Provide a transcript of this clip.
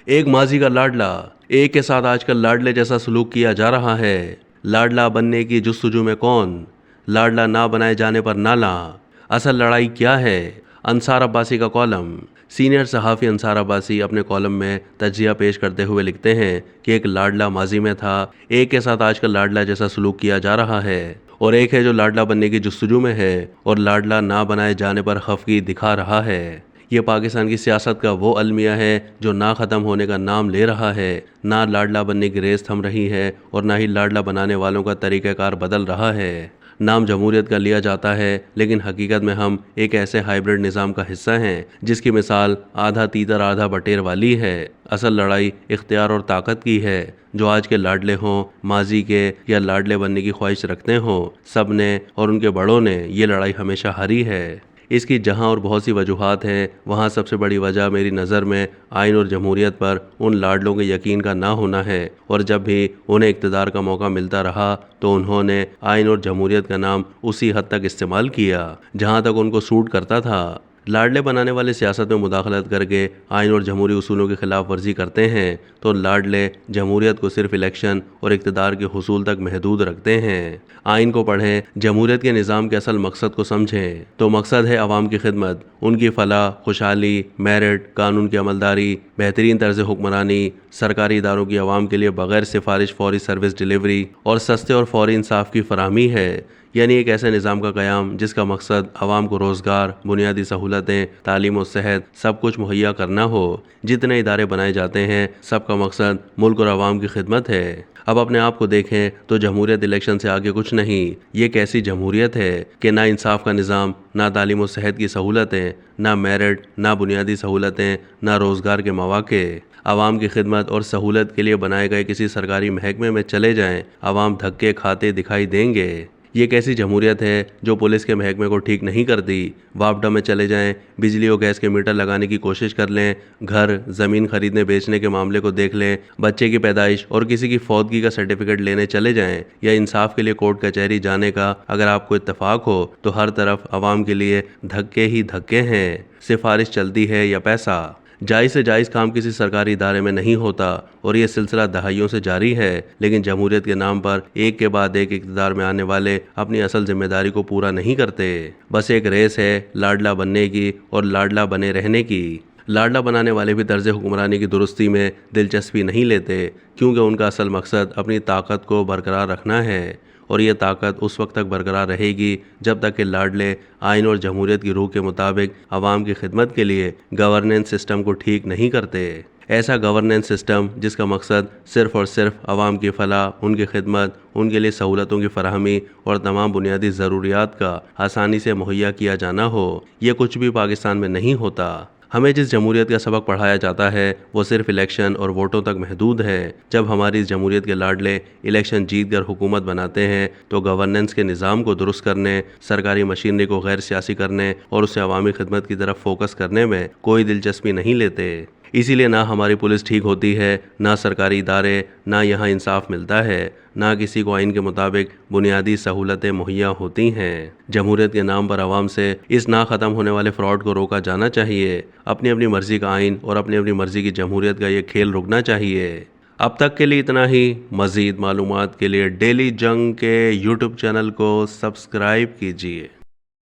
ایک ماضی کا لاڈلا، ایک کے ساتھ آج کل لاڈلے جیسا سلوک کیا جا رہا ہے۔ لاڈلا بننے کی جستجو میں کون؟ لاڈلا نہ بنائے جانے پر نالا۔ اصل لڑائی کیا ہے؟ انصار عباسی کا کالم۔ سینئر صحافی انصار عباسی اپنے کالم میں تجزیہ پیش کرتے ہوئے لکھتے ہیں کہ ایک لاڈلا ماضی میں تھا، ایک کے ساتھ آج کل لاڈلا جیسا سلوک کیا جا رہا ہے، اور ایک ہے جو لاڈلا بننے کی جستجو میں ہے اور لاڈلا نہ بنائے جانے پر خفگی دکھا رہا ہے۔ یہ پاکستان کی سیاست کا وہ المیہ ہے جو نہ ختم ہونے کا نام لے رہا ہے، نہ لاڈلا بننے کی ریس تھم رہی ہے اور نہ ہی لاڈلا بنانے والوں کا طریقہ کار بدل رہا ہے۔ نام جمہوریت کا لیا جاتا ہے، لیکن حقیقت میں ہم ایک ایسے ہائیبرڈ نظام کا حصہ ہیں جس کی مثال آدھا تیتر آدھا بٹیر والی ہے۔ اصل لڑائی اختیار اور طاقت کی ہے۔ جو آج کے لاڈلے ہوں، ماضی کے یا لاڈلے بننے کی خواہش رکھتے ہوں، سب نے اور ان کے بڑوں نے یہ لڑائی ہمیشہ ہاری ہے۔ اس کی جہاں اور بہت سی وجوہات ہیں، وہاں سب سے بڑی وجہ میری نظر میں آئین اور جمہوریت پر ان لاڈلوں کے یقین کا نہ ہونا ہے، اور جب بھی انہیں اقتدار کا موقع ملتا رہا تو انہوں نے آئین اور جمہوریت کا نام اسی حد تک استعمال کیا جہاں تک ان کو سوٹ کرتا تھا۔ لاڈلے بنانے والے سیاست میں مداخلت کر کے آئین اور جمہوری اصولوں کی خلاف ورزی کرتے ہیں تو لاڈلے جمہوریت کو صرف الیکشن اور اقتدار کے حصول تک محدود رکھتے ہیں۔ آئین کو پڑھیں، جمہوریت کے نظام کے اصل مقصد کو سمجھیں تو مقصد ہے عوام کی خدمت، ان کی فلاح، خوشحالی، میرٹ، قانون کی عملداری، بہترین طرز حکمرانی، سرکاری اداروں کی عوام کے لیے بغیر سفارش فوری سروس ڈیلیوری اور سستے اور فوری انصاف کی فراہمی ہے۔ یعنی ایک ایسے نظام کا قیام جس کا مقصد عوام کو روزگار، بنیادی سہولتیں، تعلیم و صحت سب کچھ مہیا کرنا ہو۔ جتنے ادارے بنائے جاتے ہیں سب کا مقصد ملک اور عوام کی خدمت ہے۔ اب اپنے آپ کو دیکھیں تو جمہوریت الیکشن سے آگے کچھ نہیں۔ یہ کیسی جمہوریت ہے کہ نہ انصاف کا نظام، نہ تعلیم و صحت کی سہولتیں، نہ میرٹ، نہ بنیادی سہولتیں، نہ روزگار کے مواقع۔ عوام کی خدمت اور سہولت کے لیے بنائے گئے کسی سرکاری محکمے میں چلے جائیں، عوام دھکے کھاتے دکھائی دیں گے۔ یہ کیسی جمہوریت ہے جو پولیس کے محکمے کو ٹھیک نہیں کرتی؟ واپڈا میں چلے جائیں، بجلی اور گیس کے میٹر لگانے کی کوشش کر لیں، گھر، زمین خریدنے بیچنے کے معاملے کو دیکھ لیں، بچے کی پیدائش اور کسی کی فوتگی کا سرٹیفکیٹ لینے چلے جائیں، یا انصاف کے لیے کورٹ کچہری جانے کا اگر آپ کو اتفاق ہو تو ہر طرف عوام کے لیے دھکے ہی دھکے ہیں۔ سفارش چلتی ہے یا پیسہ؟ جائز سے جائز کام کسی سرکاری ادارے میں نہیں ہوتا اور یہ سلسلہ دہائیوں سے جاری ہے، لیکن جمہوریت کے نام پر ایک کے بعد ایک اقتدار میں آنے والے اپنی اصل ذمہ داری کو پورا نہیں کرتے۔ بس ایک ریس ہے لاڈلا بننے کی اور لاڈلا بنے رہنے کی۔ لاڈلا بنانے والے بھی طرز حکمرانی کی درستی میں دلچسپی نہیں لیتے، کیونکہ ان کا اصل مقصد اپنی طاقت کو برقرار رکھنا ہے، اور یہ طاقت اس وقت تک برقرار رہے گی جب تک کہ لاڈلے آئین اور جمہوریت کی روح کے مطابق عوام کی خدمت کے لیے گورننس سسٹم کو ٹھیک نہیں کرتے۔ ایسا گورننس سسٹم جس کا مقصد صرف اور صرف عوام کی فلاح، ان کی خدمت، ان کے لیے سہولتوں کی فراہمی اور تمام بنیادی ضروریات کا آسانی سے مہیا کیا جانا ہو، یہ کچھ بھی پاکستان میں نہیں ہوتا۔ ہمیں جس جمہوریت کا سبق پڑھایا جاتا ہے وہ صرف الیکشن اور ووٹوں تک محدود ہے۔ جب ہماری اس جمہوریت کے لاڈلے الیکشن جیت کر حکومت بناتے ہیں تو گورننس کے نظام کو درست کرنے، سرکاری مشینری کو غیر سیاسی کرنے اور اسے عوامی خدمت کی طرف فوکس کرنے میں کوئی دلچسپی نہیں لیتے۔ اسی لیے نہ ہماری پولیس ٹھیک ہوتی ہے، نہ سرکاری ادارے، نہ یہاں انصاف ملتا ہے، نہ کسی کو آئین کے مطابق بنیادی سہولتیں مہیا ہوتی ہیں۔ جمہوریت کے نام پر عوام سے اس نہ ختم ہونے والے فراڈ کو روکا جانا چاہیے۔ اپنی اپنی مرضی کا آئین اور اپنی اپنی مرضی کی جمہوریت کا یہ کھیل رکنا چاہیے۔ اب تک کے لیے اتنا ہی۔ مزید معلومات کے لیے ڈیلی جنگ کے یوٹیوب چینل کو سبسکرائب کیجیے۔